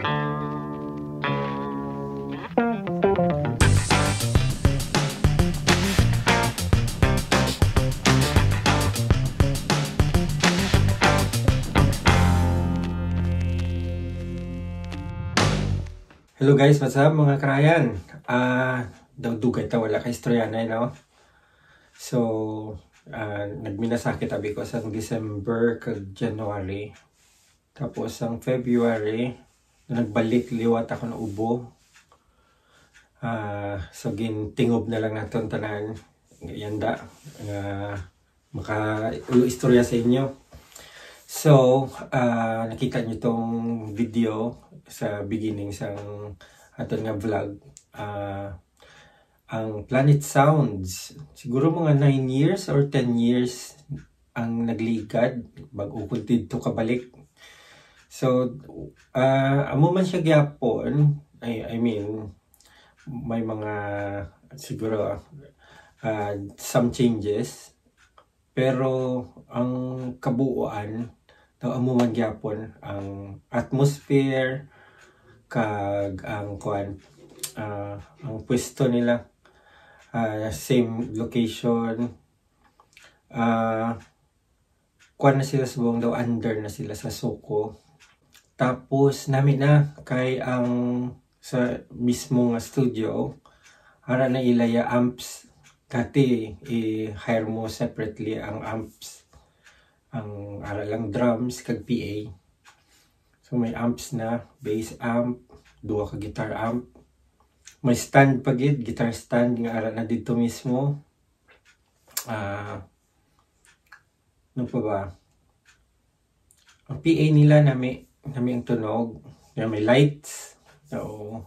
Hello guys, what's up mga karayan? Dugay ta wala ka istorya na no? So, nagminasakit abi ko sa December kag January. Tapos ang February, nagbalik liwat ako na ubo. So gintingob na lang naton tanan. Yanda, maka ulo istorya sa inyo. So, nakita nyo tong video sa beginning sang aton nga vlog. Ang Planet Sounds, siguro mga 9 years or 10 years ang nagligad bago ko dito kabalik. So, amo man siya gyapon, I mean, may mga siguro some changes, pero ang kabuuan amo man gyapon ang atmosphere kag ang ang pwesto nila, same location, na sila sa buong daw, under na sila sa Suko. Tapos namin na kay ang sa mismong studio ara na ilaya amps. Dati i-hire mo separately ang amps, ang ara lang drums kag PA. So may amps na, bass amp, duha ka guitar amp, may stand pa gid, guitar stand nga ara na dito mismo. Ano pa ba? Ang PA nila nami ang tunog, may lights. So,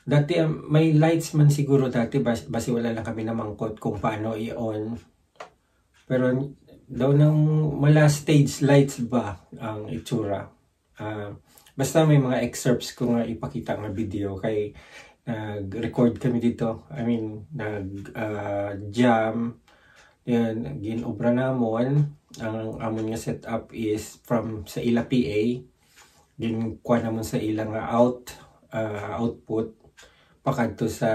dati may lights man siguro dati, basi wala lang kami namangkot kung paano i-on. Pero daw nang mala stage lights ba ang itsura. Basta may mga excerpts ko nga ipakita nga video kay nag-record kami dito. I mean, nag-jam. Yan, ginobra namon. Ang amon nga setup is from sa ila PA. Ginkuha namon sa ila nga output pakadto sa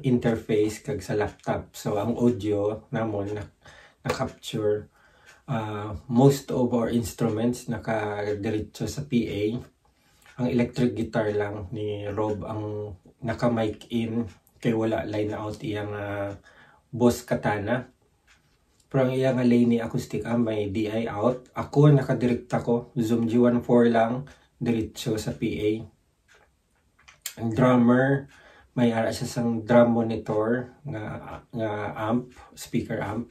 interface kag sa laptop. So ang audio namon na-capture. Most of our instruments naka-diretso sa PA. Ang electric guitar lang ni Rob ang naka-mic in kay wala line out iyang Boss Katana. Pero ang iyang lane ni acoustic may DI out. Ako nakadirect ako, Zoom G14 lang, diretso sa PA. Ang drummer may ara siya sang drum monitor nga amp, speaker amp.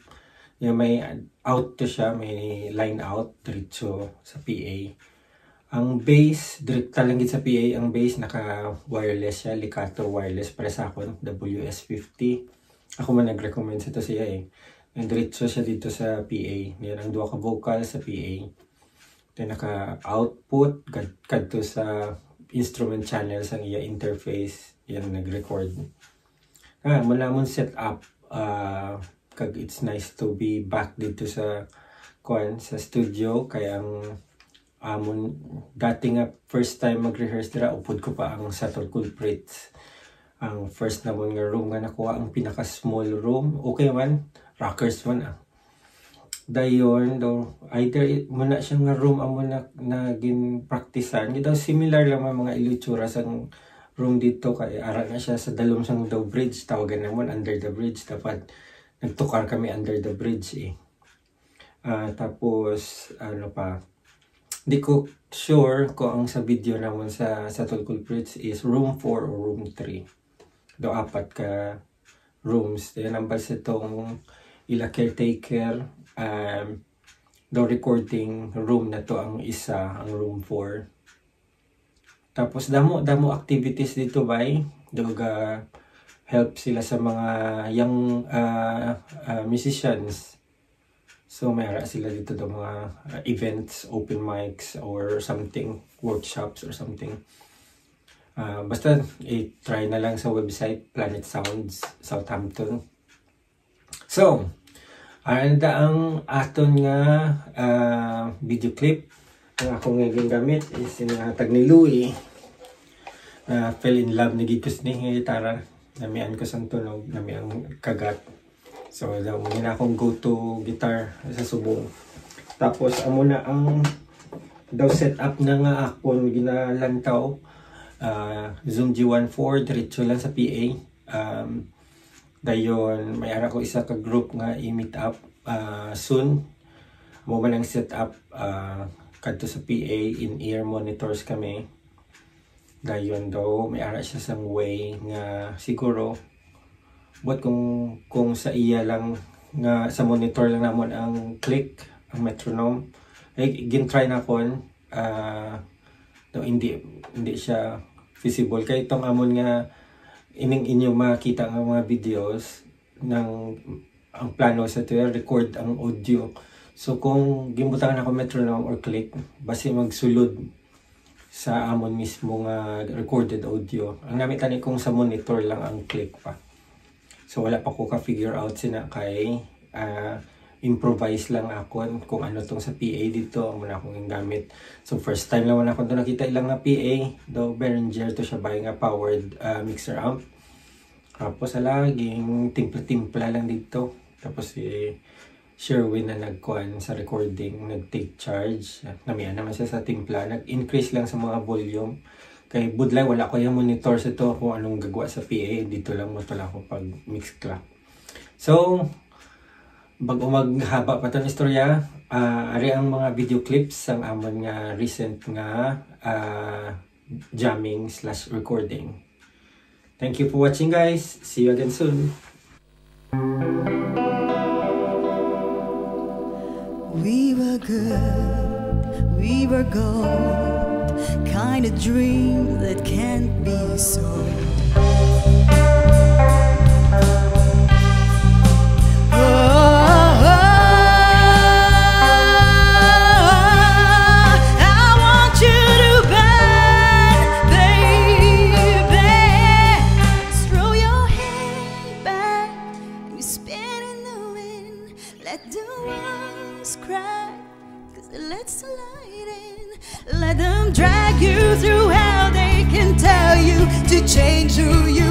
Yung may out to siya, may line out diretso sa PA. Ang bass, direkta lang sa PA. Ang bass naka-wireless siya, Licato wireless para sa akin, WS50. Ako man nag-recommend sa ito siya diretso siya dito sa PA. Yan ang duha ka vocal sa PA. Then naka-output, kadto sa instrument channels ang iya interface. Yan nag-record. Mula mong setup, kag it's nice to be back dito sa studio. Kaya ang amon dati nga first time mag-rehearse dira, upod ko pa ang Subtle Culprits. Ang first namon nga room nga nakuha, ang pinaka small room. Okay man, rockers man dayon daw either muna siya nga room amo na gin practicean daw, similar lang mga ilutsura sa room dito kay ara na siya sa dalom sang daw bridge, tawagan namon under the bridge. Dapat nagtukar kami under the bridge tapos ano pa, di ko sure kung ang sa video namon sa Subtle Culprits is room 4 or room 3. Daw apat ka rooms. Yan ang basta itong ila caretaker. Daw recording room na to ang isa, ang room 4. Tapos damo activities dito bay. Daw help sila sa mga young musicians. So mayroon sila dito daw mga events, open mics or something, workshops or something. Basta i-try na lang sa website Planet Sounds Southampton. So, ang aton nga video clip. Ang akong ngayong gamit is sinatag ni Louie. Fell in love na gikus ni nga gitara. Namian ko sa tunog, namian kagat. So, daw mo na akong go-to guitar sa subong. Tapos, amo na ang daw setup na nga akong ginalantaw. Zoom G14, diretso lang sa PA. Dayon, may ara ko isa ka group nga i-meet up soon. Mo man ang setup kadto sa PA, in-ear monitors kami. Dayon daw, may ara siya sa way nga siguro but kung sa iya lang nga sa monitor lang namon ang click, ang metronome. Ay gin-try na kon no, hindi siya visible kay itong amon nga inyo makita ang mga videos ng ang plano sa ito record ang audio. So kung gimbutangan ako metronome or click, basi magsulod sa amon mismo nga recorded audio. Ang namitan ni kung sa monitor lang ang click pa. So wala pa ko ka-figure out sina kay improvise lang ako kung ano tong sa PA dito ang muna akong gamit. So first time lang ako doon nakita ilang nga PA, do Behringer to siya bay nga powered mixer amp. Tapos laging timpla-timpla lang dito. Tapos si Sherwin na nagkuhan sa recording, nag-take charge. Namiyan naman siya sa timpla. Nag-increase lang sa mga volume. Kay budlay, wala ko yung monitor sa ito kung anong gagawa sa PA. Dito lang mo tala ko pag mix clap. So, bago maghaba pa itong istorya, ari ang mga video clips ang amon nga recent nga jamming/recording. Thank you for watching guys. See you again soon. We were good, we were gold, kind of dream that can't be sold. I want you to bend, baby. Throw your head back and you spin in the wind. Let the walls cry, 'cause it lets the light in. Let them drag you through hell. They can tell you to change who you